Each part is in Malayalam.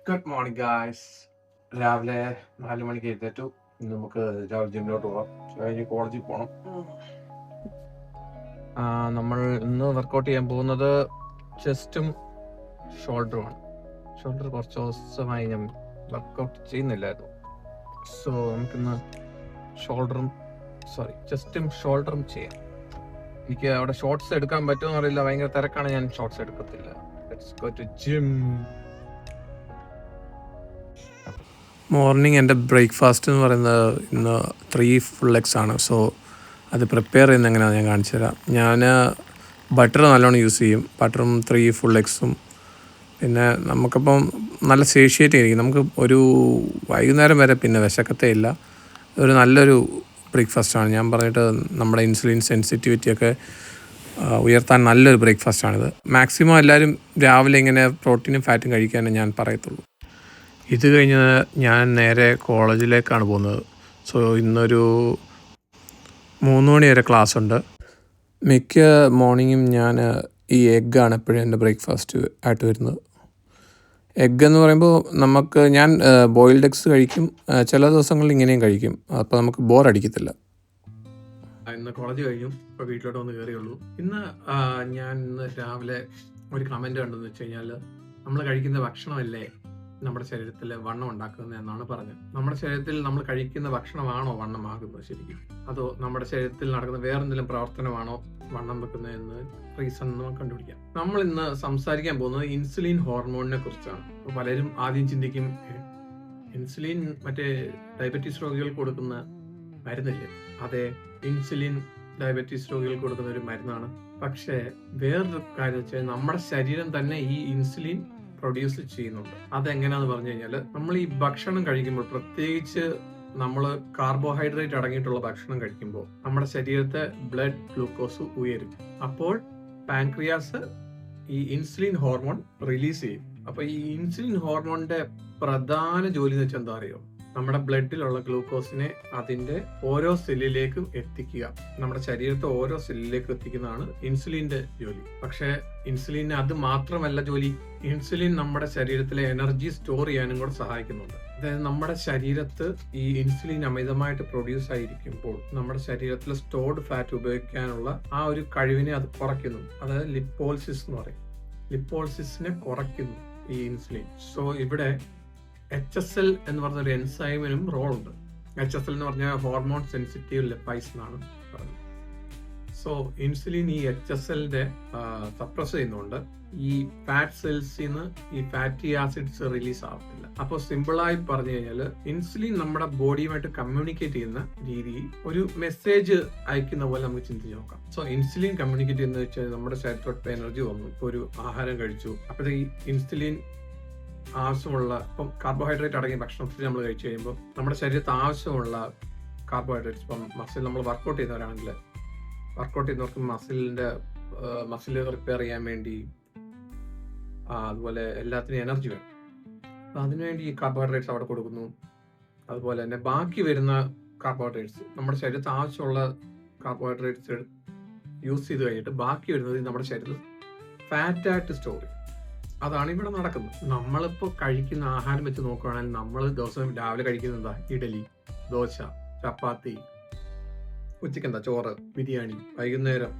Good morning guys. രാവിലെ 4 മണിക്ക് എഴുന്നേറ്റു. ഇന്ന് നമുക്ക് രാവിലെ ജിമ്മിലോട്ട് പോകാം. കഴിഞ്ഞ് കോളേജിൽ പോകണം. നമ്മൾ ഇന്ന് വർക്കൗട്ട് ചെയ്യാൻ പോകുന്നത് ചെസ്റ്റും ഷോൾഡറുമാണ്. ഷോൾഡർ കുറച്ച് ദിവസമായി ഞാൻ വർക്കൗട്ട് ചെയ്യുന്നില്ലായിരുന്നു. സോ നമുക്കിന്ന് ചെസ്റ്റും ഷോൾഡറും ചെയ്യാം. എനിക്ക് അവിടെ ഷോർട്സ് എടുക്കാൻ പറ്റുമെന്ന് അറിയില്ല, ഭയങ്കര തിരക്കാണ്, ഞാൻ ഷോർട്സ് എടുക്കത്തില്ല. Let's go to gym. Morning എൻ്റെ ബ്രേക്ക്ഫാസ്റ്റ് എന്ന് പറയുന്നത് ഇന്ന് 3 ഫുൾ എഗ്സ് ആണ്. സോ അത് പ്രിപ്പയർ ചെയ്യുന്നത് എങ്ങനെയാണെന്ന് ഞാൻ കാണിച്ചു തരാം. ഞാൻ ബട്ടർ നല്ലോണം യൂസ് ചെയ്യും. ബട്ടറും 3 ഫുൾ എഗ്സും. പിന്നെ നമുക്കിപ്പം നല്ല സേഷ്യേറ്റ് ആയിരിക്കും. നമുക്ക് ഒരു വൈകുന്നേരം വരെ പിന്നെ വിശക്കത്തേ ഇല്ല. ഒരു നല്ലൊരു ബ്രേക്ക്ഫാസ്റ്റാണ്. ഞാൻ പറഞ്ഞിട്ട് നമ്മുടെ ഇൻസുലിൻ സെൻസിറ്റിവിറ്റിയൊക്കെ ഉയർത്താൻ നല്ലൊരു ബ്രേക്ക്ഫാസ്റ്റാണിത്. മാക്സിമം എല്ലാവരും രാവിലെ ഇങ്ങനെ പ്രോട്ടീനും ഫാറ്റും കഴിക്കാനേ ഞാൻ പറയത്തുള്ളൂ. ഇത് കഴിഞ്ഞ് ഞാൻ നേരെ കോളേജിലേക്കാണ് പോകുന്നത്. സോ ഇന്നൊരു 3 മണി വരെ ക്ലാസ് ഉണ്ട്. മിക്ക മോർണിംഗും ഞാൻ ഈ എഗ്ഗാണ് എപ്പോഴും എൻ്റെ ബ്രേക്ക്ഫാസ്റ്റ് ആയിട്ട് വരുന്നത്. എഗ്ഗ് എന്ന് പറയുമ്പോൾ ഞാൻ ബോയിൽഡ് എഗ്സ് കഴിക്കും. ചില ദിവസങ്ങളിൽ ഇങ്ങനെയും കഴിക്കും. അപ്പോൾ നമുക്ക് ബോറടിക്കത്തില്ല. ഇന്ന് കോളേജ് കഴിഞ്ഞു, ഇപ്പോൾ വീട്ടിലോട്ട് വന്ന് കയറിയുള്ളൂ. ഞാൻ രാവിലെ ഒരു കമൻറ്റ് കണ്ടെന്ന് വെച്ച് കഴിഞ്ഞാൽ, നമ്മൾ കഴിക്കുന്ന ഭക്ഷണമല്ലേ നമ്മുടെ ശരീരത്തിൽ വണ്ണം ഉണ്ടാക്കുന്നത് എന്നാണ് പറഞ്ഞത്. നമ്മുടെ ശരീരത്തിൽ നമ്മൾ കഴിക്കുന്ന ഭക്ഷണമാണോ വണ്ണമാകുന്നത് ശരിക്കും, അതോ നമ്മുടെ ശരീരത്തിൽ നടക്കുന്ന വേറെന്തെങ്കിലും പ്രവർത്തനമാണോ വണ്ണം വെക്കുന്നത് എന്ന് റീസൺ നമുക്ക് കണ്ടുപിടിക്കാം. നമ്മൾ ഇന്ന് സംസാരിക്കാൻ പോകുന്നത് ഇൻസുലിൻ ഹോർമോണിനെ കുറിച്ചാണ്. പലരും ആദ്യം ചിന്തിക്കും, ഇൻസുലിൻ മറ്റേ ഡയബറ്റീസ് രോഗികൾക്ക് കൊടുക്കുന്ന മരുന്നില്ലേ? അതെ, ഇൻസുലിൻ ഡയബറ്റീസ് രോഗികൾക്ക് കൊടുക്കുന്ന ഒരു മരുന്നാണ്. പക്ഷേ വേറൊരു കാര്യം വെച്ചാൽ നമ്മുടെ ശരീരം തന്നെ ഈ ഇൻസുലിൻ പ്രൊഡ്യൂസ് ചെയ്യുന്നുണ്ട്. അതെങ്ങനെയാന്ന് പറഞ്ഞു കഴിഞ്ഞാൽ, നമ്മൾ ഈ ഭക്ഷണം കഴിക്കുമ്പോൾ, പ്രത്യേകിച്ച് നമ്മൾ കാർബോഹൈഡ്രേറ്റ് അടങ്ങിയിട്ടുള്ള ഭക്ഷണം കഴിക്കുമ്പോൾ നമ്മുടെ ശരീരത്തെ ബ്ലഡ് ഗ്ലൂക്കോസ് ഉയരും. അപ്പോൾ പാൻക്രിയാസ് ഈ ഇൻസുലിൻ ഹോർമോൺ റിലീസ് ചെയ്യും. അപ്പൊ ഈ ഇൻസുലിൻ ഹോർമോണിന്റെ പ്രധാന ജോലി എന്ന് വെച്ചാൽ എന്താ അറിയോ? നമ്മുടെ ബ്ലഡിലുള്ള ഗ്ലൂക്കോസിനെ അതിന്റെ ഓരോ സെല്ലിലേക്കും എത്തിക്കുക. നമ്മുടെ ശരീരത്തെ ഓരോ സെല്ലിലേക്കും എത്തിക്കുന്നതാണ് ഇൻസുലിന്റെ ജോലി. പക്ഷെ ഇൻസുലിന് അത് മാത്രമല്ല ജോലി. ഇൻസുലിൻ നമ്മുടെ ശരീരത്തിലെ എനർജി സ്റ്റോർ ചെയ്യാനും കൂടെ സഹായിക്കുന്നുണ്ട്. അതായത് നമ്മുടെ ശരീരത്ത് ഈ ഇൻസുലിൻ അമിതമായിട്ട് പ്രൊഡ്യൂസ് ആയിരിക്കുമ്പോൾ നമ്മുടെ ശരീരത്തിലെ സ്റ്റോർഡ് ഫാറ്റ് ഉപയോഗിക്കാനുള്ള ആ ഒരു കഴിവിനെ അത് കുറയ്ക്കുന്നു. അതായത് ലിപ്പോളിസിസ് എന്ന് പറയും. ലിപ്പോളിസിസിനെ കുറയ്ക്കുന്നു ഈ ഇൻസുലിൻ. സോ ഇവിടെ HSL എന്ന് പറഞ്ഞ ഒരു എൻസൈമിനും റോൾ ഉണ്ട്. HSL എന്ന് പറഞ്ഞാൽ ഹോർമോൺ സെൻസിറ്റീവ് ലിപ്പൈസ് എന്നാണ് പറയുന്നത്. സോ ഇൻസുലിൻ ഈ HSLന്റെ സപ്രസ് ചെയ്യുന്നുണ്ട്. ഈ ഫാറ്റ് സെൽസിൽ നിന്ന് ഈ ഫാറ്റി ആസിഡ്സ് റിലീസ് ആവത്തില്ല. അപ്പോൾ സിമ്പിളായി പറഞ്ഞു കഴിഞ്ഞാൽ, ഇൻസുലിൻ നമ്മുടെ ബോഡിയുമായിട്ട് കമ്മ്യൂണിക്കേറ്റ് ചെയ്യുന്ന രീതിയിൽ ഒരു മെസ്സേജ് അയക്കുന്ന പോലെ നമുക്ക് ചിന്തിച്ച് നോക്കാം. സോ ഇൻസുലിൻ കമ്മ്യൂണിക്കേറ്റ് ചെയ്യുന്നത് വെച്ചാൽ, നമ്മുടെ ശരീരത്തോട്ട് എനർജി വന്നു, ഇപ്പോൾ ഒരു ആഹാരം കഴിച്ചു, അപ്പോഴത്തേക്ക് ഈ ഇൻസുലിൻ ആവശ്യമുള്ള, ഇപ്പം കാർബോഹൈഡ്രേറ്റ് അടങ്ങിയ ഭക്ഷണത്തിൽ നമ്മൾ കഴിച്ചു കഴിയുമ്പോൾ നമ്മുടെ ശരീരത്തിൽ ആവശ്യമുള്ള കാർബോഹൈഡ്രേറ്റ്സ്, ഇപ്പം മസിൽ നമ്മൾ വർക്കൗട്ട് ചെയ്യുന്നവരാണെങ്കിൽ, വർക്കൗട്ട് ചെയ്യുന്നവർക്ക് മസിൽ റിപ്പയർ ചെയ്യാൻ വേണ്ടി, അതുപോലെ എല്ലാത്തിനും എനർജി വേണം. അപ്പം അതിനുവേണ്ടി ഈ കാർബോഹൈഡ്രേറ്റ്സ് അവിടെ കൊടുക്കുന്നു. അതുപോലെ തന്നെ ബാക്കി വരുന്ന കാർബോഹൈഡ്രേറ്റ്സ്, നമ്മുടെ ശരീരത്തിൽ ആവശ്യമുള്ള കാർബോഹൈഡ്രേറ്റ്സ് യൂസ് ചെയ്ത് കഴിഞ്ഞിട്ട് ബാക്കി വരുന്നത് നമ്മുടെ ശരീരത്തിൽ ഫാറ്റായിട്ട് സ്റ്റോർ ചെയ്യും. അതാണ് ഇവിടെ നടക്കുന്നത്. നമ്മളിപ്പോ കഴിക്കുന്ന ആഹാരം വെച്ച് നോക്കുകയാണെങ്കിൽ, നമ്മൾ ദിവസം രാവിലെ കഴിക്കുന്നത് എന്താ? ഇഡലി, ദോശ, ചപ്പാത്തി, ഉച്ചയ്ക്ക് എന്താ? ചോറ്, ബിരിയാണി, വൈകുന്നേരം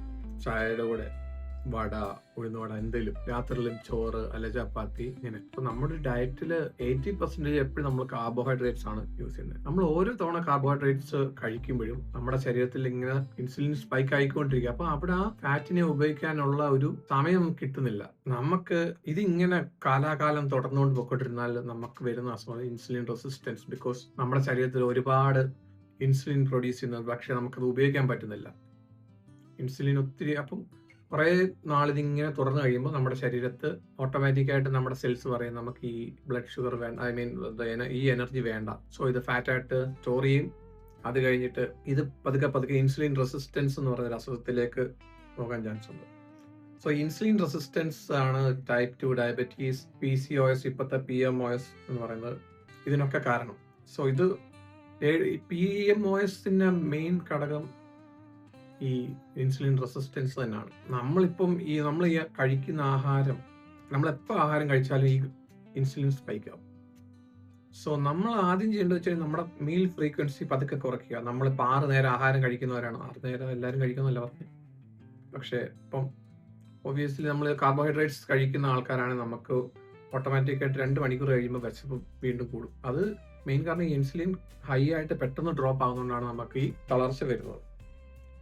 ചായയുടെ കൂടെ വട, ഉഴുന്നുവട, എന്തെങ്കിലും, രാത്രിയിലും ചോറ് അല്ലെ ചപ്പാത്തി, ഇങ്ങനെ. അപ്പൊ നമ്മുടെ ഡയറ്റില് 80% എപ്പോഴും നമ്മൾ കാർബോഹൈഡ്രേറ്റ്സ് ആണ് യൂസ് ചെയ്യുന്നത്. നമ്മൾ ഓരോ തവണ കാർബോഹൈഡ്രേറ്റ്സ് കഴിക്കുമ്പോഴും നമ്മുടെ ശരീരത്തിൽ ഇങ്ങനെ ഇൻസുലിൻ സ്പൈക്ക് ആയിക്കൊണ്ടിരിക്കുക. അപ്പൊ അവിടെ ആ ഫാറ്റിനെ ഉപയോഗിക്കാനുള്ള ഒരു സമയം കിട്ടുന്നില്ല. നമുക്ക് ഇതിങ്ങനെ കാലാകാലം തുടർന്നുകൊണ്ട് പോയിക്കൊണ്ടിരുന്നാൽ നമുക്ക് വരുന്ന അസുഖം ഇൻസുലിൻ റെസിസ്റ്റൻസ്. ബിക്കോസ് നമ്മുടെ ശരീരത്തിൽ ഒരുപാട് ഇൻസുലിൻ പ്രൊഡ്യൂസ് ചെയ്യുന്നത്, പക്ഷെ നമുക്കത് ഉപയോഗിക്കാൻ പറ്റുന്നില്ല. ഇൻസുലിൻ ഒത്തിരി, അപ്പം കുറെ നാളിതിങ്ങനെ തുറന്നു കഴിയുമ്പോൾ നമ്മുടെ ശരീരത്ത് ഓട്ടോമാറ്റിക്കായിട്ട് നമ്മുടെ സെൽസ് പറയും, നമുക്ക് ഈ ബ്ലഡ് ഷുഗർ വേണ്ട, ഈ എനർജി വേണ്ട. സോ ഇത് ഫാറ്റായിട്ട് സ്റ്റോർ ചെയ്യും. അത് കഴിഞ്ഞിട്ട് ഇത് പതുക്കെ ഇൻസുലിൻ റെസിസ്റ്റൻസ് എന്ന് പറയുന്ന അസുഖത്തിലേക്ക് പോകാൻ ചാൻസ് ഉണ്ട്. സോ ഇൻസുലിൻ റെസിസ്റ്റൻസ് ആണ് ടൈപ്പ് 2 ഡയബറ്റീസ്, PCOS, ഇപ്പോഴത്തെ PMOS എന്ന് പറയുന്നത്, ഇതിനൊക്കെ കാരണം. സോ ഇത് PMOSന്റെ മെയിൻ ഘടകം ഈ ഇൻസുലിൻ റെസിസ്റ്റൻസ് തന്നെയാണ്. നമ്മൾ ഈ കഴിക്കുന്ന ആഹാരം, നമ്മൾ എപ്പോൾ ആഹാരം കഴിച്ചാലും ഈ ഇൻസുലിൻ സ്പൈക്ക് ആവും. സോ നമ്മൾ ആദ്യം ചെയ്യേണ്ടത് വെച്ചാൽ നമ്മുടെ മീൽ ഫ്രീക്വൻസി പതുക്കെ കുറയ്ക്കുക. നമ്മളിപ്പോൾ 6 നേരം ആഹാരം കഴിക്കുന്നവരാണ്. 6 നേരം എല്ലാവരും കഴിക്കുന്നല്ല പറഞ്ഞത്. പക്ഷേ ഇപ്പം ഒബ്വിയസ്ലി നമ്മൾ കാർബോഹൈഡ്രേറ്റ്സ് കഴിക്കുന്ന ആൾക്കാരാണെങ്കിൽ നമുക്ക് ഓട്ടോമാറ്റിക്കായിട്ട് 2 മണിക്കൂർ കഴിയുമ്പോൾ വിശപ്പ് വീണ്ടും കൂടും. അത് മെയിൻ കാരണം ഈ ഇൻസുലിൻ ഹൈ ആയിട്ട് പെട്ടെന്ന് ഡ്രോപ്പ് ആകുന്നതുകൊണ്ടാണ് നമുക്ക് ഈ തളർച്ച വരുന്നത്.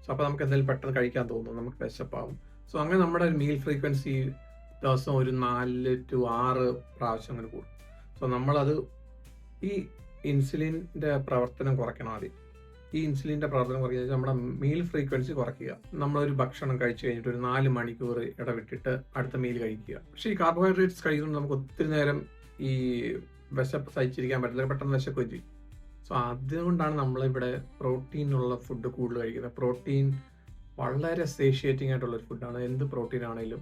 സോ അപ്പോൾ നമുക്ക് എന്തെങ്കിലും പെട്ടെന്ന് കഴിക്കാൻ തോന്നും, നമുക്ക് വിശപ്പാകും. സോ അങ്ങനെ നമ്മുടെ മീൽ ഫ്രീക്വൻസി ദിവസം ഒരു 4 to 6 പ്രാവശ്യം അങ്ങനെ കൂടും. സോ നമ്മളത് ഈ ഇൻസുലിൻ്റെ പ്രവർത്തനം കുറയ്ക്കണം ആദ്യം. ഈ ഇൻസുലിൻ്റെ പ്രവർത്തനം കുറയ്ക്കുക നമ്മുടെ മീൽ ഫ്രീക്വൻസി കുറയ്ക്കുക. നമ്മളൊരു ഭക്ഷണം കഴിച്ചു കഴിഞ്ഞിട്ട് ഒരു 4 മണിക്കൂർ ഇടവിട്ടിട്ട് അടുത്ത മീൽ കഴിക്കുക. പക്ഷേ ഈ കാർബോഹൈഡ്രേറ്റ്സ് കഴിക്കുമ്പോൾ നമുക്ക് ഒത്തിരി നേരം ഈ വിശപ്പ് സഹിച്ചിരിക്കാൻ പറ്റില്ല, പെട്ടെന്ന് വിശക്കുകയും ചെയ്യും. സോ അതുകൊണ്ടാണ് നമ്മളിവിടെ പ്രോട്ടീനുള്ള ഫുഡ് കൂടുതൽ കഴിക്കുന്നത്. പ്രോട്ടീൻ വളരെ സേഷ്യേറ്റിംഗ് ആയിട്ടുള്ളൊരു ഫുഡാണ്. എന്ത് പ്രോട്ടീൻ ആണെങ്കിലും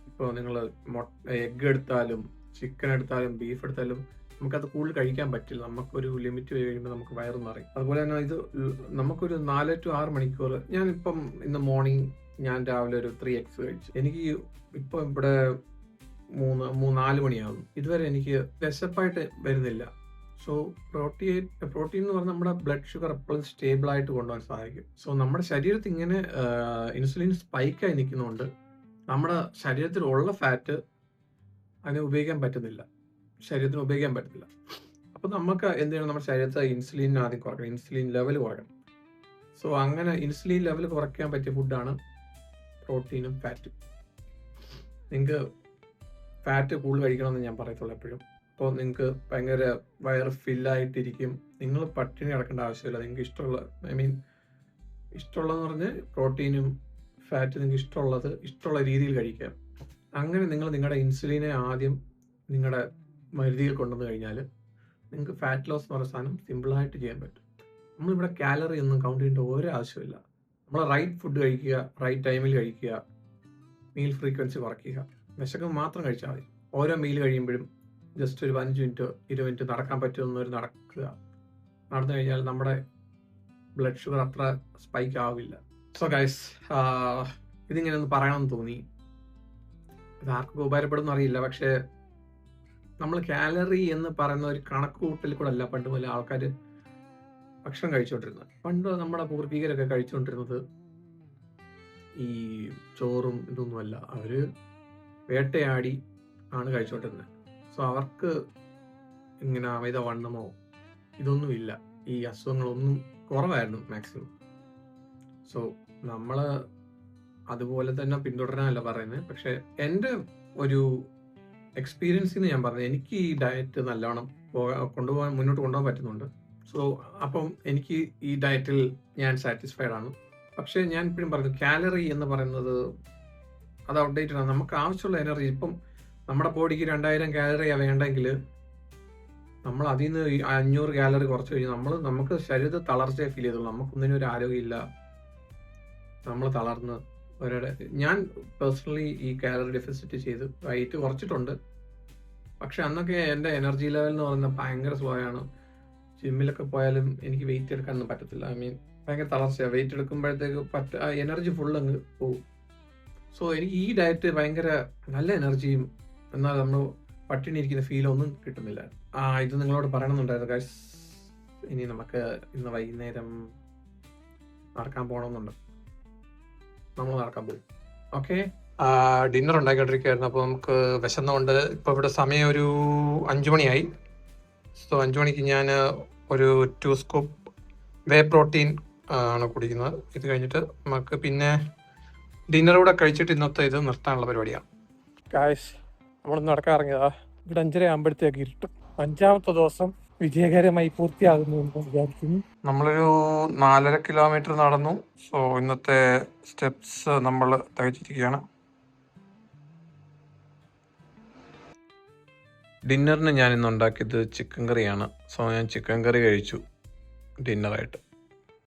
ഇപ്പോൾ നിങ്ങൾ എഗ്ഗ് എടുത്താലും ചിക്കൻ എടുത്താലും ബീഫ് എടുത്താലും നമുക്കത് കൂടുതൽ കഴിക്കാൻ പറ്റില്ല. നമുക്കൊരു ലിമിറ്റ് കഴിയുമ്പോൾ നമുക്ക് വയറ് നിറയും. അതുപോലെ തന്നെ ഇത് നമുക്കൊരു 4 to 6 മണിക്കൂർ. ഞാനിപ്പം ഇന്ന് മോർണിംഗ് ഞാൻ രാവിലെ ഒരു 3 eggs കഴിച്ചു. എനിക്ക് ഇപ്പം ഇവിടെ 4 മണിയാകുന്നു. ഇതുവരെ എനിക്ക് വിശപ്പായിട്ട് വരുന്നില്ല. സോ പ്രോട്ടീൻ എന്ന് പറഞ്ഞാൽ നമ്മുടെ ബ്ലഡ് ഷുഗർ എപ്പോഴും സ്റ്റേബിൾ ആയിട്ട് കൊണ്ടുപോകാൻ സഹായിക്കും. സോ നമ്മുടെ ശരീരത്തിൽ ഇങ്ങനെ ഇൻസുലിൻ സ്പൈക്കായി നിൽക്കുന്നതുകൊണ്ട് നമ്മുടെ ശരീരത്തിലുള്ള ഫാറ്റ് അതിനെ ഉപയോഗിക്കാൻ പറ്റുന്നില്ല, ശരീരത്തിന് ഉപയോഗിക്കാൻ പറ്റത്തില്ല. അപ്പോൾ നമുക്ക് എന്ത് ചെയ്യണം, നമ്മുടെ ശരീരത്തിൽ ഇൻസുലിൻ ആദ്യം കുറയ്ക്കണം, ഇൻസുലിൻ ലെവൽ കുറയ്ക്കണം. സോ അങ്ങനെ ഇൻസുലിൻ ലെവൽ കുറയ്ക്കാൻ പറ്റിയ ഫുഡാണ് പ്രോട്ടീനും ഫാറ്റും. നിങ്ങൾക്ക് ഫാറ്റ് കൂടുതൽ കഴിക്കണമെന്ന് ഞാൻ പറയത്തുള്ളൂ എപ്പോഴും. അപ്പോൾ നിങ്ങൾക്ക് ഭയങ്കര വയറ് ഫില്ലായിട്ടിരിക്കും. നിങ്ങൾ പട്ടിണി കിടക്കേണ്ട ആവശ്യമില്ല. നിങ്ങൾക്ക് ഇഷ്ടമുള്ളതെന്ന് പറഞ്ഞ് പ്രോട്ടീനും ഫാറ്റ് നിങ്ങൾക്ക് ഇഷ്ടമുള്ള രീതിയിൽ കഴിക്കാം. അങ്ങനെ നിങ്ങൾ നിങ്ങളുടെ ഇൻസുലിനെ ആദ്യം നിങ്ങളുടെ മരുതിയിൽ കൊണ്ടുവന്ന് കഴിഞ്ഞാൽ നിങ്ങൾക്ക് ഫാറ്റ് ലോസ് എന്ന് പറയുന്ന സാധനം സിമ്പിളായിട്ട് ചെയ്യാൻ പറ്റും. നമ്മളിവിടെ കാലറി ഒന്നും കൗണ്ട് ചെയ്യേണ്ട ഒരു ആവശ്യമില്ല. നമ്മൾ റൈറ്റ് ഫുഡ് കഴിക്കുക, റൈറ്റ് ടൈമിൽ കഴിക്കുക, മീൽ ഫ്രീക്വൻസി കുറയ്ക്കുക, വിശക്കുമ്പോൾ മാത്രം കഴിച്ചാൽ മതി. ഓരോ മീൽ കഴിയുമ്പോഴും ജസ്റ്റ് ഒരു 5 മിനിറ്റ് 20 മിനിറ്റ് നടക്കാൻ പറ്റുന്നവർ നടക്കുക. നടന്നു കഴിഞ്ഞാൽ നമ്മുടെ ബ്ലഡ് ഷുഗർ അത്ര സ്പൈക്ക് ആവില്ല. സോ ഗൈസ്, ഇതിങ്ങനെ ഒന്ന് പറയണമെന്ന് തോന്നി. ഇത് ആർക്കും ഉപകാരപ്പെടുമെന്ന് അറിയില്ല. പക്ഷേ നമ്മൾ കാലറി എന്ന് പറയുന്ന ഒരു കണക്ക് കൂട്ടൽ കൂടെ അല്ല പണ്ട് പോലെ ആൾക്കാർ ഭക്ഷണം കഴിച്ചുകൊണ്ടിരുന്നത്. പണ്ട് നമ്മുടെ പൂർവികരൊക്കെ കഴിച്ചുകൊണ്ടിരുന്നത് ഈ ചോറും ഇതൊന്നുമല്ല, അവർ വേട്ടയാടി ആണ് കഴിച്ചുകൊണ്ടിരുന്നത്. സോ അവർക്ക് ഇങ്ങനെ അമിതവണ്ണമോ ഇതൊന്നുമില്ല, ഈ അസുഖങ്ങളൊന്നും കുറവായിരുന്നു മാക്സിമം. സോ നമ്മൾ അതുപോലെ തന്നെ പിന്തുടരാനല്ല പറയുന്നത്. പക്ഷെ എൻ്റെ ഒരു എക്സ്പീരിയൻസിൽ നിന്ന് ഞാൻ പറഞ്ഞത്, എനിക്ക് ഈ ഡയറ്റ് നല്ലോണം മുന്നോട്ട് കൊണ്ടുപോകാൻ പറ്റുന്നുണ്ട്. സോ അപ്പം എനിക്ക് ഈ ഡയറ്റിൽ ഞാൻ സാറ്റിസ്ഫൈഡ് ആണ്. പക്ഷേ ഞാൻ ഇപ്പോഴും പറഞ്ഞു, കാലറി എന്ന് പറയുന്നത് അത് ഔട്ട്ഡേറ്റഡ് ആണ്. നമുക്ക് ആവശ്യമുള്ള എനർജി, ഇപ്പം നമ്മുടെ ബോഡിക്ക് 2000 കാലറിയാണ് വേണ്ടെങ്കിൽ നമ്മൾ അതിൽ നിന്ന് 500 കാലറി കുറച്ച് കഴിഞ്ഞാൽ നമുക്ക് ശരീരത്തിൽ തളർച്ചയെ ഫീൽ ചെയ്തുള്ളൂ. നമുക്കൊന്നിനും ഒരു ആരോഗ്യമില്ല, നമ്മൾ തളർന്ന് ഞാൻ പേഴ്സണലി ഈ കാലറി ഡെഫിസിറ്റ് ചെയ്ത് വെയിറ്റ് കുറച്ചിട്ടുണ്ട്. പക്ഷെ അന്നൊക്കെ എൻ്റെ എനർജി ലെവൽ എന്ന് പറയുന്നത് ഭയങ്കര സ്ലോ ആണ്. ജിമ്മിലൊക്കെ പോയാലും എനിക്ക് വെയിറ്റ് എടുക്കാനൊന്നും പറ്റത്തില്ല. ഭയങ്കര തളർച്ചയാണ്. വെയിറ്റ് എടുക്കുമ്പോഴത്തേക്ക് എനർജി ഫുൾ അങ്ങ് പോകും. സോ എനിക്ക് ഈ ഡയറ്റ് ഭയങ്കര നല്ല എനർജിയും എന്നാൽ നമ്മൾ പട്ടിണി ഇരിക്കുന്ന ഫീലൊന്നും കിട്ടുന്നില്ല. ഇത് നിങ്ങളോട് പറയണമെന്നുണ്ടായിരുന്നു ഗൈസ്. ഇനി നമുക്ക് ഇന്ന് വൈകുന്നേരം നടക്കാൻ പോകണമെന്നുണ്ട്. നമ്മൾ നടക്കാൻ പോകും. ഓക്കെ, ഡിന്നർ ഉണ്ടാക്കിക്കൊണ്ടിരിക്കുകയായിരുന്നു. അപ്പോൾ നമുക്ക് വിശന്നുകൊണ്ട് ഇപ്പോൾ ഇവിടെ സമയം ഒരു 5 മണിയായി. സോ 5 മണിക്ക് ഞാൻ ഒരു 2 സ്കൂപ്പ് വേ പ്രോട്ടീൻ ആണ് കുടിക്കുന്നത്. ഇത് കഴിഞ്ഞിട്ട് നമുക്ക് പിന്നെ ഡിന്നർ കൂടെ കഴിച്ചിട്ട് ഇന്നത്തെ ഇത് നിർത്താനുള്ള പരിപാടിയാണ്. ഗായ്സ്, നമ്മൾ നടക്കാൻ ഇറങ്ങിയതാ. ഇവിടെ 5:30 ആകുമ്പോഴത്തേക്ക് ഇരുട്ടും. 5ാമത്തെ ദിവസം വിജയകരമായി പൂർത്തിയാകുന്നു എന്ന് വിചാരിക്കുന്നു. നമ്മളൊരു 4.5 കിലോമീറ്റർ നടന്നു. സോ ഇന്നത്തെ സ്റ്റെപ്സ് നമ്മൾ തികച്ചിരിക്കുകയാണ്. ഡിന്നറിന് ഞാൻ ഇന്ന് ഉണ്ടാക്കിയത് ചിക്കൻ കറിയാണ്. സോ ഞാൻ ചിക്കൻ കറി കഴിച്ചു ഡിന്നറായിട്ട്.